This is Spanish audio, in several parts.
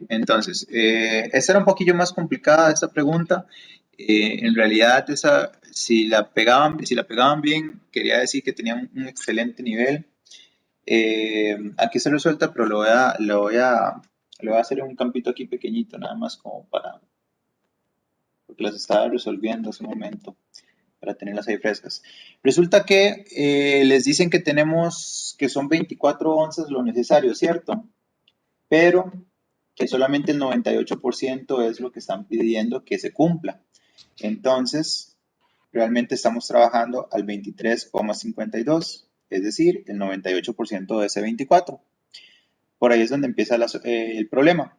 Entonces, esta era un poquillo más complicada, esta pregunta. En realidad, si la pegaban bien, quería decir que tenían un excelente nivel. Aquí se resuelta, pero le voy a hacer un campito aquí pequeñito, nada más como porque las estaba resolviendo hace un momento, para tenerlas ahí frescas. Resulta que les dicen que son 24 onzas lo necesario, ¿cierto? Pero que solamente el 98% es lo que están pidiendo que se cumpla. Entonces, realmente estamos trabajando al 23,52, es decir, el 98% de ese 24. Por ahí es donde empieza el problema.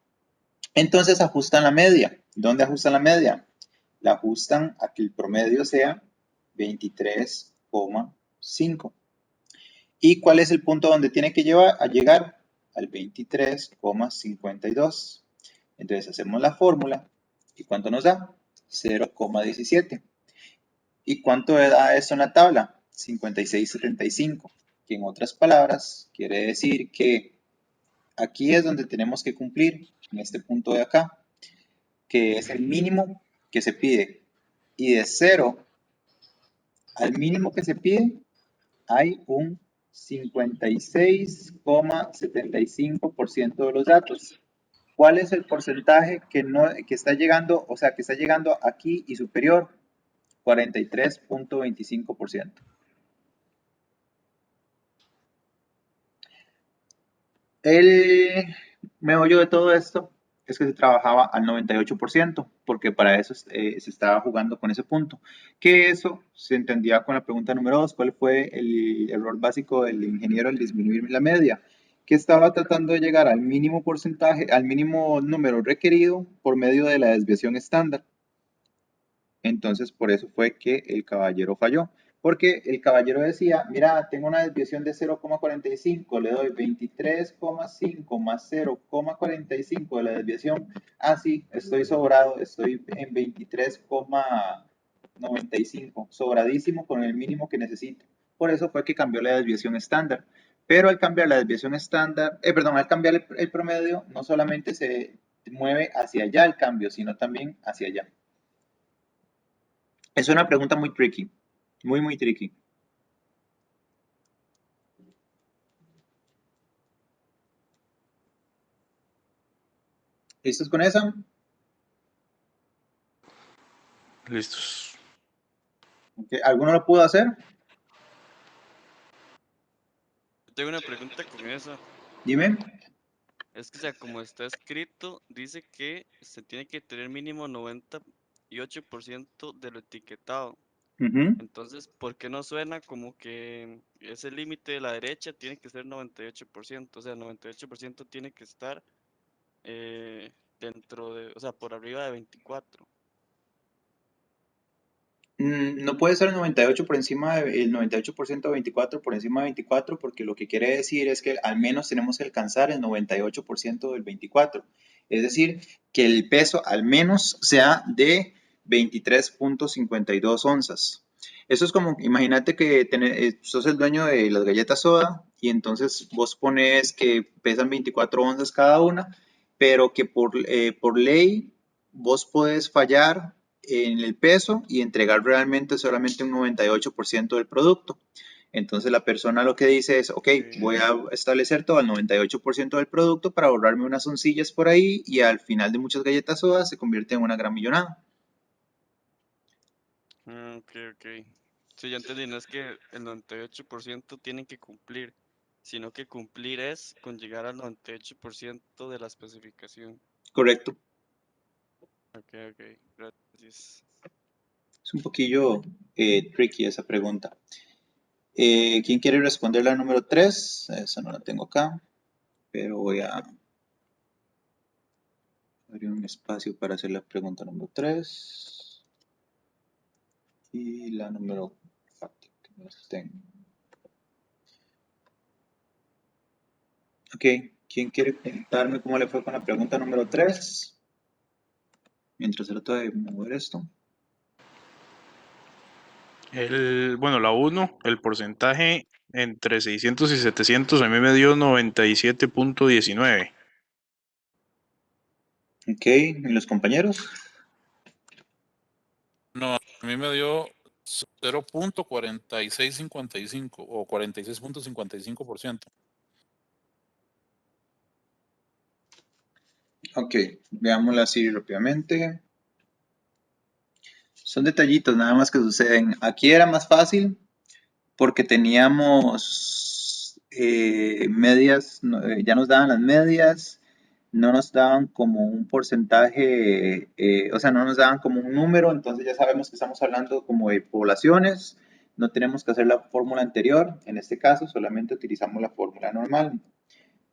Entonces ajustan la media. ¿Dónde ajustan la media? La ajustan a que el promedio sea 23,5. ¿Y cuál es el punto donde tiene que llegar? Al 23,52. Entonces hacemos la fórmula. ¿Y cuánto nos da? 0,17. ¿Y cuánto da esto en la tabla? 56,75. Que en otras palabras quiere decir que aquí es donde tenemos que cumplir, en este punto de acá, que es el mínimo que se pide. Y de 0 al mínimo que se pide, hay un 56,75% de los datos. ¿Cuál es el porcentaje que está llegando, o sea, que está llegando aquí y superior? 43,25%. El meollo de todo esto es que se trabajaba al 98%, porque para eso se estaba jugando con ese punto. Que eso se entendía con la pregunta número 2, ¿cuál fue el error básico del ingeniero al disminuir la media? Que estaba tratando de llegar al mínimo porcentaje, al mínimo número requerido por medio de la desviación estándar. Entonces, por eso fue que el caballero falló. Porque el caballero decía, mira, tengo una desviación de 0,45, le doy 23,5 más 0,45 de la desviación. Ah, sí, estoy sobrado, estoy en 23,95, sobradísimo con el mínimo que necesito. Por eso fue que cambió la desviación estándar. Pero al cambiar la desviación estándar, al cambiar el promedio, no solamente se mueve hacia allá el cambio, sino también hacia allá. Es una pregunta muy tricky, muy, muy tricky. ¿Listos con esa? Listos. Okay. ¿Alguno lo pudo hacer? Tengo una pregunta con eso. Dime. Es que, o sea, como está escrito, dice que se tiene que tener mínimo 98% de lo etiquetado. Ujú. Entonces, ¿por qué no suena como que ese límite de la derecha tiene que ser 98%? O sea, 98% tiene que estar dentro de, o sea, por arriba de 24. No puede ser el 98 por encima el 98% de 24 por encima de 24 porque lo que quiere decir es que al menos tenemos que alcanzar el 98% del 24. Es decir, que el peso al menos sea de 23,52 onzas. Eso es como, imagínate que sos el dueño de las galletas soda y entonces vos pones que pesan 24 onzas cada una, pero que por ley vos podés fallar en el peso y entregar realmente solamente un 98% del producto. Entonces la persona lo que dice es, ok, voy a establecer todo al 98% del producto para ahorrarme unas oncillas por ahí y al final de muchas galletas sodas se convierte en una gran millonada. Ok, ok. Sí, ya entendí, no es que el 98% tienen que cumplir, sino que cumplir es con llegar al 98% de la especificación. Correcto. Ok, ok, gracias. Es un poquillo tricky esa pregunta. ¿Quién quiere responder la número 3? Esa no la tengo acá, pero voy a abrir un espacio para hacer la pregunta número 3 y la número 4. Que no las tengo. Ok, ¿quién quiere contarme cómo le fue con la pregunta número 3? Mientras trato de mover esto. Bueno, la 1, el porcentaje entre 600 y 700 a mí me dio 97,19. Ok, ¿y los compañeros? No, a mí me dio 0.4655 o 46.55%. Ok, veámosla así rápidamente. Son detallitos nada más que suceden. Aquí era más fácil porque teníamos medias, ya nos daban las medias, no nos daban como un porcentaje, o sea, no nos daban como un número, entonces ya sabemos que estamos hablando como de poblaciones, no tenemos que hacer la fórmula anterior, en este caso solamente utilizamos la fórmula normal,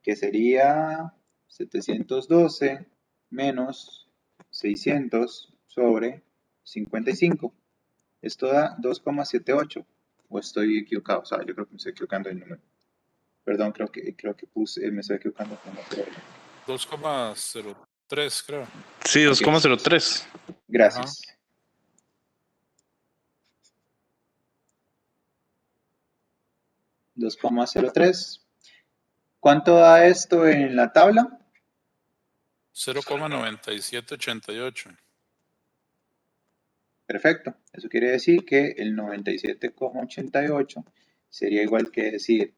que sería 712 menos 600 sobre 55. Esto da 2,78. O estoy equivocado, o sea, yo creo que me estoy equivocando el número. Perdón, creo que puse, me estoy equivocando con otro. 2,03 creo. Sí, Ok, 2,03. gracias. 2,03. ¿Cuánto da esto en la tabla? 0,9788. Perfecto. Eso quiere decir que el 97,88 sería igual que decir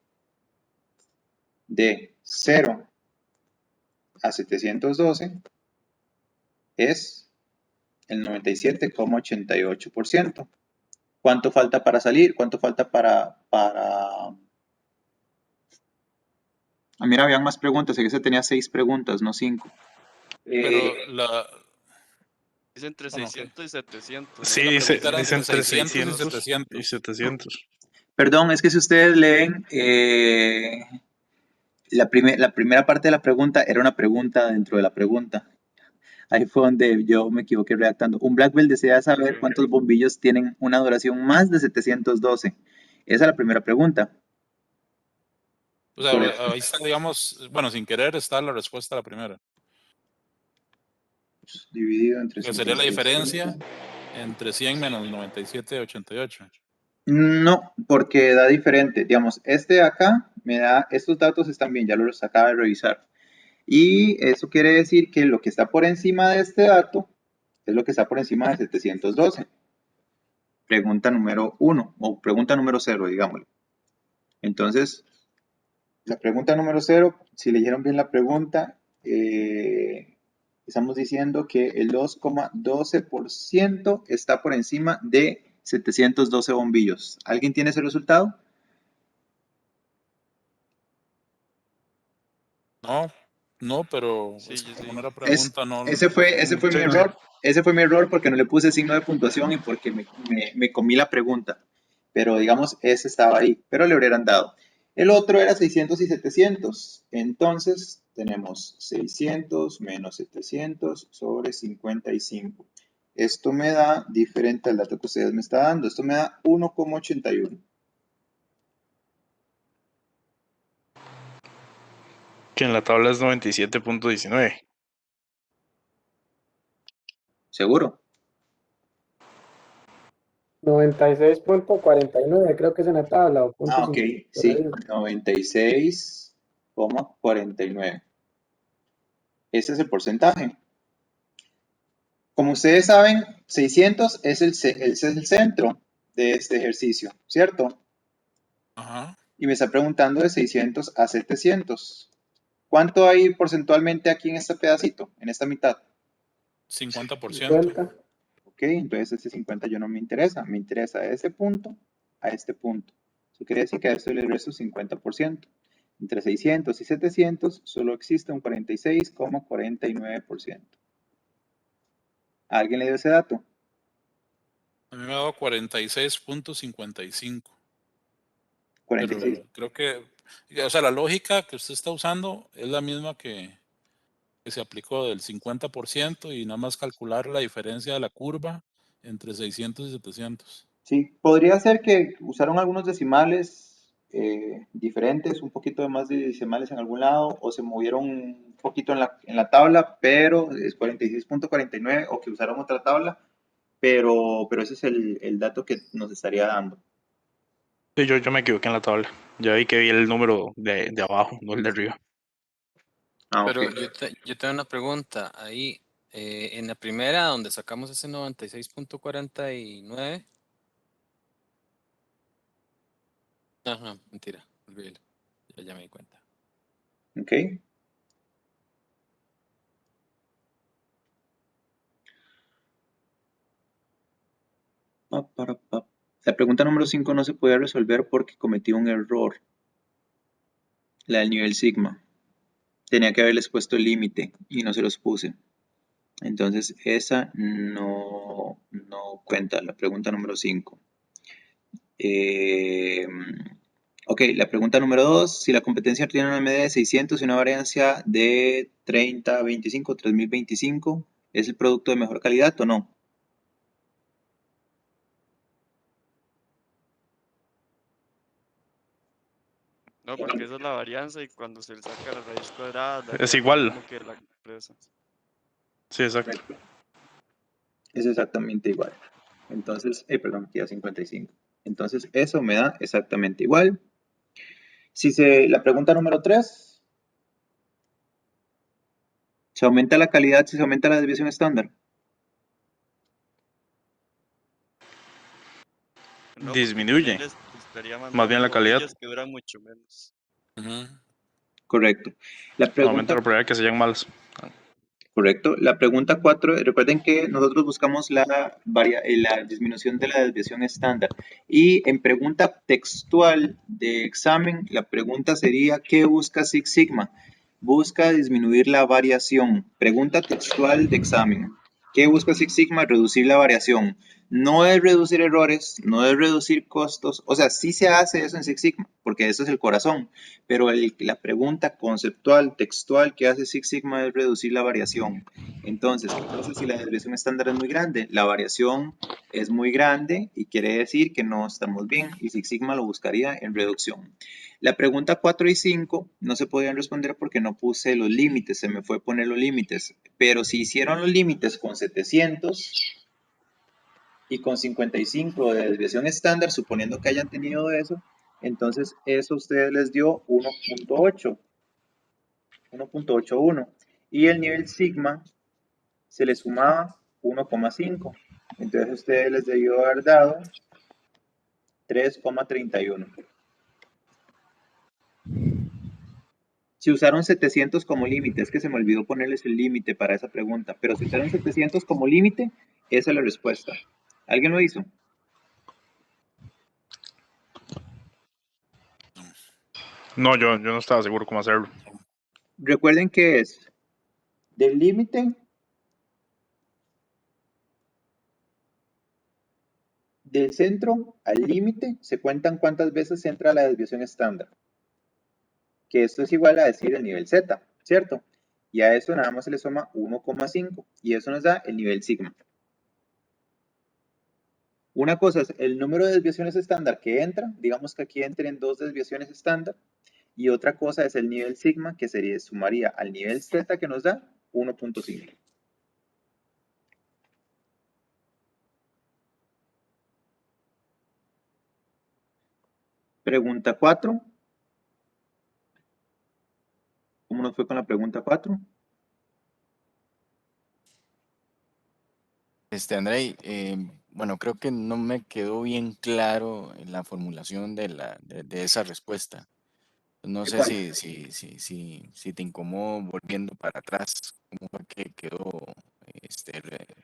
de 0 a 712 es el 97,88%. ¿Cuánto falta para salir? ¿Cuánto falta para... Ah, mira, habían más preguntas. En ese tenía 6 preguntas, no 5. Pero la... Es entre Bueno, ok. 600 y 700, Sí, ¿no? La pregunta era dice entre entre 600 y 600 y 700. 700. Perdón, es que si ustedes leen la primera parte de la pregunta era una pregunta dentro de la pregunta. Ahí fue donde yo me equivoqué redactando. Un Black Belt desea saber Ok. cuántos bombillos tienen una duración más de 712. Esa es la primera pregunta. O sea, Sobre ahí está, digamos, bueno, sin querer está la respuesta a la primera. dividido entre Que sería la 55. diferencia entre 100 menos 97,88. No, porque da diferente. Digamos, este de acá me da, estos datos están bien, ya los acaba de revisar. Y eso quiere decir que lo que está por encima de este dato es lo que está por encima de 712. Pregunta número 1 o pregunta número 0, digámoslo. Entonces, la pregunta número 0, si leyeron bien la pregunta, estamos diciendo que el 2,12% está por encima de 712 bombillos. ¿Alguien tiene ese resultado? No, no, pero Sí, es que yo como sí. no era pregunta, no. Ese fue Sí, mi error. Ese fue mi error porque no le puse signo de puntuación y porque me comí la pregunta. Pero digamos, ese estaba ahí, pero le hubieran dado. El otro era 600 y 700. Entonces tenemos 600 menos 700 sobre 55. Esto me da, diferente al dato que ustedes me están dando, esto me da 1,81. que en la tabla es 97,19. ¿Seguro? 96.49 creo que es en la tabla, o punto Ah, ok, 50 por sí, ahí. 96,49. Ese es el porcentaje. Como ustedes saben, 600 es es el centro de este ejercicio, ¿cierto? Ajá, Y me está preguntando de 600 a 700. ¿Cuánto hay porcentualmente aquí en este pedacito, en esta mitad? 50%. 50. Ok, entonces este 50 yo no me interesa de ese punto a este punto. Eso quiere decir que a esto le resto 50%. Entre 600 y 700 solo existe un 46,49%. ¿A alguien le dio ese dato? A mí me ha dado 46.55. Pero 46. creo que, o sea, la lógica que usted está usando es la misma que se aplicó del 50% y nada más calcular la diferencia de la curva entre 600 y 700. Sí, podría ser que usaron algunos decimales diferentes, un poquito de más de decimales en algún lado, o se movieron un poquito en la tabla, pero es 46,49, o que usaron otra tabla, pero ese es el dato que nos estaría dando. Sí, yo me equivoqué en la tabla. Ya vi que vi el número de abajo, no el de arriba. Ah, ok. Pero yo tengo una pregunta. Ahí En la primera, donde sacamos ese 96.49. Ajá, mentira, olvídelo. Ya me di cuenta. ¿Ok? La pregunta número 5 no se podía resolver porque cometí un error. La del nivel sigma. Tenía que haberles puesto el límite y no se los puse. Entonces esa no cuenta, la pregunta número 5. Ok, la pregunta número 2. Si la competencia tiene una media de 600 y una variancia de 30, 25, 3025, ¿es el producto de mejor calidad o no? No, porque esa es la varianza y cuando se le saca la raíz cuadrada, daría Es lo igual. mismo que la empresa. Sí, exacto. Correcto. Es exactamente igual. Entonces, perdón, aquí da 55. Entonces, eso me da exactamente igual. La pregunta número 3, ¿se aumenta la calidad si se aumenta la desviación estándar? No, porque Disminuye. también les estaría Más bien mandando la calidad. bombillas que duran mucho menos. Correcto. La Aumenta pregunta, la probabilidad de que se hayan malas. correcto. La pregunta 4, recuerden que nosotros buscamos la disminución de la desviación estándar. Y en pregunta textual de examen, la pregunta sería, ¿qué busca Six Sigma? Busca disminuir la variación. Pregunta textual de examen. ¿Qué busca Six Sigma? Reducir la variación. No es reducir errores, no es reducir costos. O sea, sí se hace eso en Six Sigma, porque eso es el corazón. Pero la pregunta conceptual, textual que hace Six Sigma es reducir la variación. Entonces, ¿qué pasa si la desviación estándar es muy grande? La variación es muy grande y quiere decir que no estamos bien y Six Sigma lo buscaría en reducción. La pregunta 4 y 5 no se podían responder porque no puse los límites, se me fue poner los límites. Pero si hicieron los límites con 700 y con 55 de desviación estándar, suponiendo que hayan tenido eso, entonces eso a ustedes les dio 1.81. Y el nivel sigma se le sumaba 1,5. Entonces a ustedes les debió haber dado 3,31. Si usaron 700 como límite, es que se me olvidó ponerles el límite para esa pregunta, pero si usaron 700 como límite, esa es la respuesta. ¿Alguien lo hizo? No, yo no estaba seguro cómo hacerlo. Recuerden que es del límite del centro al límite, se cuentan cuántas veces entra la desviación estándar. Que esto es igual a decir el nivel Z, ¿cierto? Y a eso nada más se le suma 1,5 y eso nos da el nivel sigma. Una cosa es el número de desviaciones estándar que entra, digamos que aquí entren 2 desviaciones estándar, y otra cosa es el nivel sigma que sumaría al nivel Z que nos da 1,5. Pregunta 4. ¿Cómo nos fue con la pregunta 4? Andrei, bueno, creo que no me quedó bien claro en la formulación de esa respuesta. No ¿De sé cuál? si te incomodo volviendo para atrás, cómo fue que quedó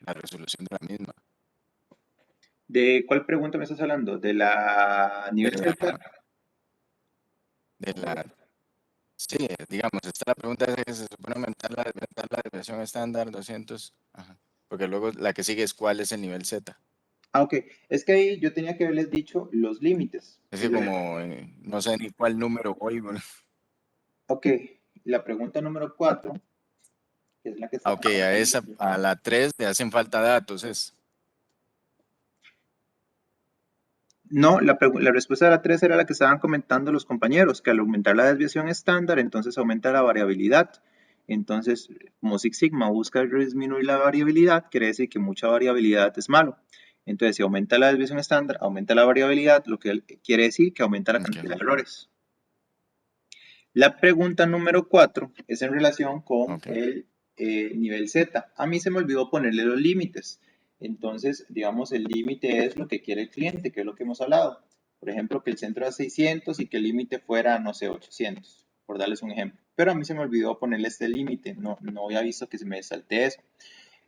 la resolución de la misma. ¿De cuál pregunta me estás hablando? ¿De la nivel De Z? Sí, digamos, está la pregunta es que se supone aumentar la desviación estándar 200, ajá, porque luego la que sigue es cuál es el nivel Z. Ok. Es que ahí yo tenía que haberles dicho los límites. Es que como no sé ni cuál número voy, bueno. Ok. La pregunta número 4, que es la que está Ok, a la 3 le hacen falta datos, es. No, la respuesta de la 3 era la que estaban comentando los compañeros, que al aumentar la desviación estándar, entonces aumenta la variabilidad. Entonces, como Six Sigma busca disminuir la variabilidad, quiere decir que mucha variabilidad es malo. Entonces, si aumenta la desviación estándar, aumenta la variabilidad, lo que quiere decir que aumenta la cantidad de errores. La pregunta número 4 es en relación con Ok. el nivel Z. A mí se me olvidó ponerle los límites. Entonces, digamos, el límite es lo que quiere el cliente, que es lo que hemos hablado. Por ejemplo, que el centro era 600 y que el límite fuera, no sé, 800, por darles un ejemplo. Pero a mí se me olvidó ponerle este límite, no había visto que se me salte eso.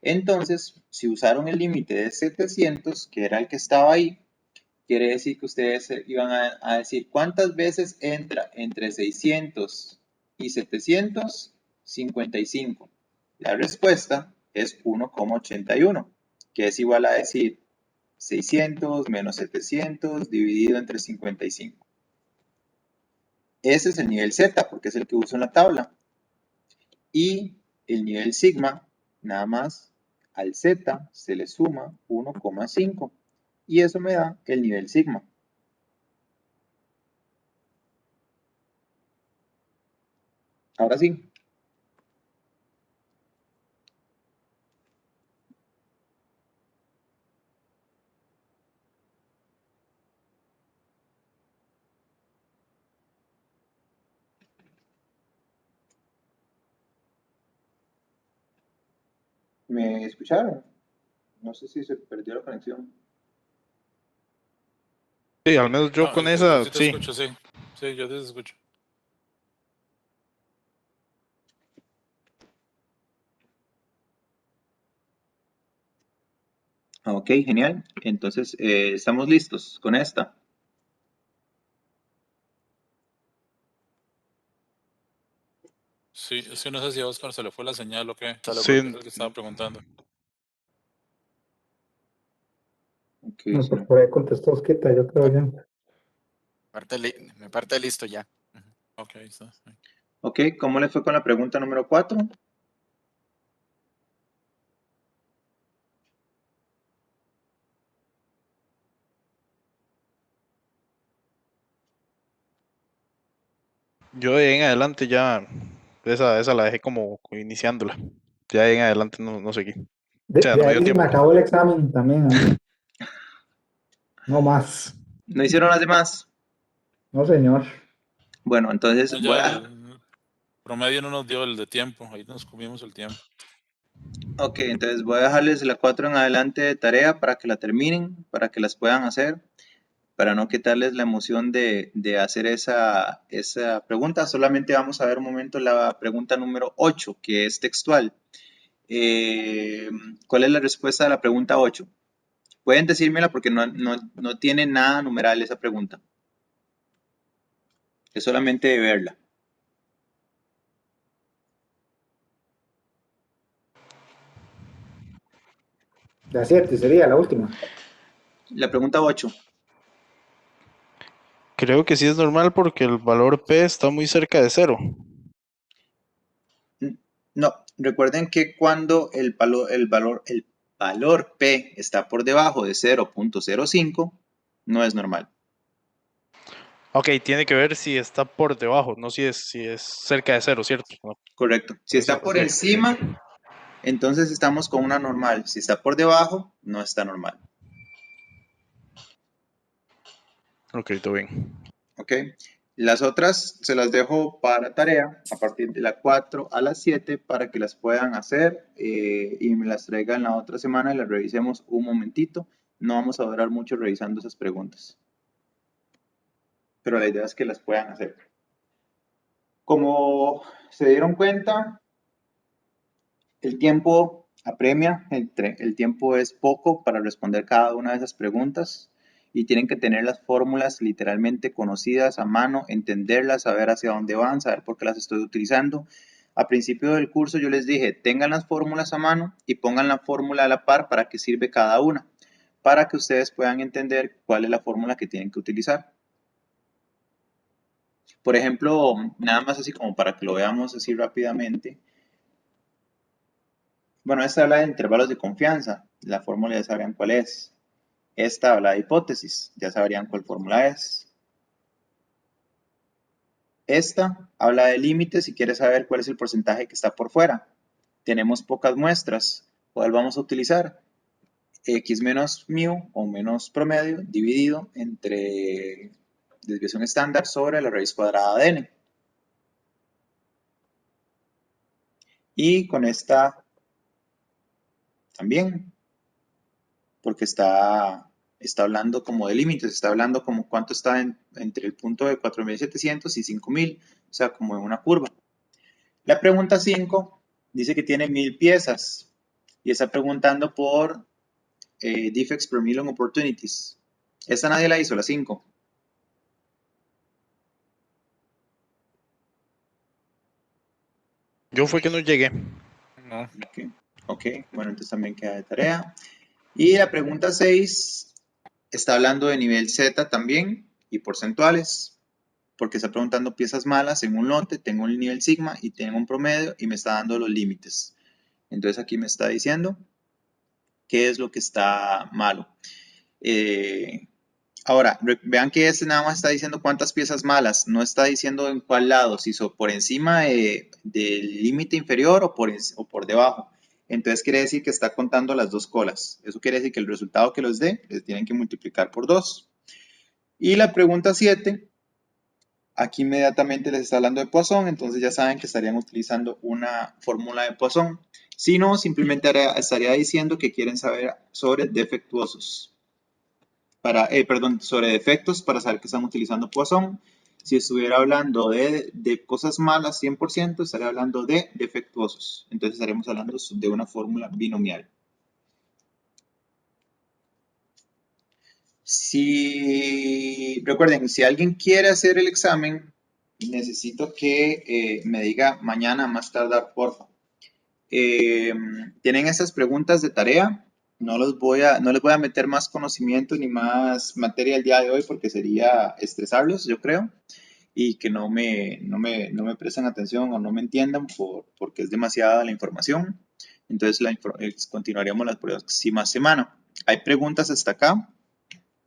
Entonces, si usaron el límite de 700, que era el que estaba ahí, quiere decir que ustedes iban a decir cuántas veces entra entre 600 y 755. La respuesta es 1,81, que es igual a decir 600 menos 700 dividido entre 55. Ese es el nivel Z, porque es el que uso en la tabla. Y el nivel sigma, nada más, al Z se le suma 1,5. Y eso me da el nivel sigma. Ahora sí. ¿Me escucharon? No sé si se perdió la conexión. Sí, al menos yo No, con yo esa, sí te sí. escucho, sí. Sí, yo te escucho. Ok, genial. Entonces, estamos listos con esta. Sí, es que no sé si a Oscar se le fue la señal o qué. Solo Sí, Es el que estaba preguntando. Ok, No, sí. por ahí contestó Osquita, yo creo ya. me parte listo ya. Ujú. Ok, ahí está. Sí. Ok, ¿cómo le fue con la pregunta número 4? yo de ahí en adelante ya, esa la dejé como iniciándola. Ya de ahí en adelante no seguí. O sea, De no me dio ahí se me tiempo. acabó el examen también a mí. No más. ¿No hicieron las demás? No, señor. Bueno, entonces No, voy ya a... el promedio no nos dio el de tiempo, ahí nos comimos el tiempo. Ok, entonces voy a dejarles la 4 en adelante de tarea para que la terminen, para que las puedan hacer, para no quitarles la emoción de hacer esa pregunta. Solamente vamos a ver un momento la pregunta número 8, que es textual. ¿Cuál es la respuesta a la pregunta 8? Pueden decírmela porque no tiene nada numeral esa pregunta. Es solamente de verla. La 7 sería la última. La pregunta 8. Creo que sí es normal porque el valor P está muy cerca de 0. No, recuerden que cuando el valor P está por debajo de 0,05, no es normal. Ok, tiene que ver si está por debajo, no si es cerca de 0, ¿cierto? No, Correcto. Si está por ok, encima, entonces estamos con una normal. Si está por debajo, no está normal. ok, todo bien. ¿Ok? Las otras se las dejo para tarea a partir de la 4 a las 7 para que las puedan hacer y me las traigan la otra semana y las revisemos un momentito. No vamos a durar mucho revisando esas preguntas. Pero la idea es que las puedan hacer. Como se dieron cuenta, el tiempo apremia, el tiempo es poco para responder cada una de esas preguntas y tienen que tener las fórmulas literalmente conocidas a mano, entenderlas, saber hacia dónde van, saber por qué las estoy utilizando. A principio del curso yo les dije, tengan las fórmulas a mano y pongan la fórmula a la par para qué sirve cada una, para que ustedes puedan entender cuál es la fórmula que tienen que utilizar. Por ejemplo, nada más así como para que lo veamos así rápidamente. Bueno, esta habla de intervalos de confianza. La fórmula ya sabrían cuál es. Esta habla de hipótesis. Ya sabrían cuál fórmula es. Esta habla de límites y quiere saber cuál es el porcentaje que está por fuera. Tenemos pocas muestras. ¿Cuál vamos a utilizar? X menos mu o menos promedio dividido entre desviación estándar sobre la raíz cuadrada de n. Y con esta también, porque está hablando como de límites, está hablando como cuánto está entre el punto de 4.700 y 5.000, o sea, como en una curva. La pregunta 5 dice que tiene 1.000 piezas y está preguntando por defects per million opportunities. Esta nadie la hizo, la 5. Yo fue que no llegué. No. Ok, bueno, entonces también queda de tarea. Y la pregunta 6 está hablando de nivel Z también y porcentuales, porque está preguntando piezas malas en un lote, tengo el nivel sigma y tengo un promedio y me está dando los límites. Entonces aquí me está diciendo qué es lo que está malo. Ahora, vean que este nada más está diciendo cuántas piezas malas, no está diciendo en cuál lado, si son por encima del límite inferior o por debajo. Entonces quiere decir que está contando las dos colas. Eso quiere decir que el resultado que los dé, les tienen que multiplicar por 2. Y la pregunta 7, aquí inmediatamente les está hablando de Poisson, entonces ya saben que estarían utilizando una fórmula de Poisson. Si no, simplemente estaría diciendo que quieren saber sobre defectuosos. Sobre defectos para saber que están utilizando Poisson. Si estuviera hablando de cosas malas 100%, estaría hablando de defectuosos. Entonces estaremos hablando de una fórmula binomial. Recuerden, si alguien quiere hacer el examen, necesito que me diga mañana más tardar, porfa. Tienen estas preguntas de tarea. No les voy a meter más conocimiento ni más materia el día de hoy porque sería estresarlos, yo creo, y que no me presten atención o no me entiendan porque es demasiada la información. Entonces continuaríamos la próxima semana. ¿Hay preguntas hasta acá?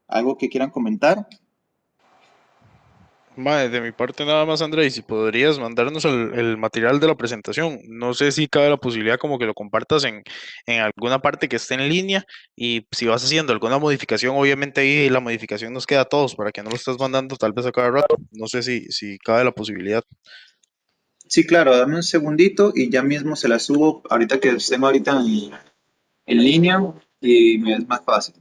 ¿Algo que quieran comentar? De mi parte nada más, Andrés, si podrías mandarnos el material de la presentación. No sé si cabe la posibilidad como que lo compartas en alguna parte que esté en línea y si vas haciendo alguna modificación, obviamente ahí la modificación nos queda a todos para que no lo estés mandando tal vez a cada rato. No sé si cabe la posibilidad. Sí, claro, dame un segundito y ya mismo se la subo ahorita que estén ahorita en línea y me es más fácil.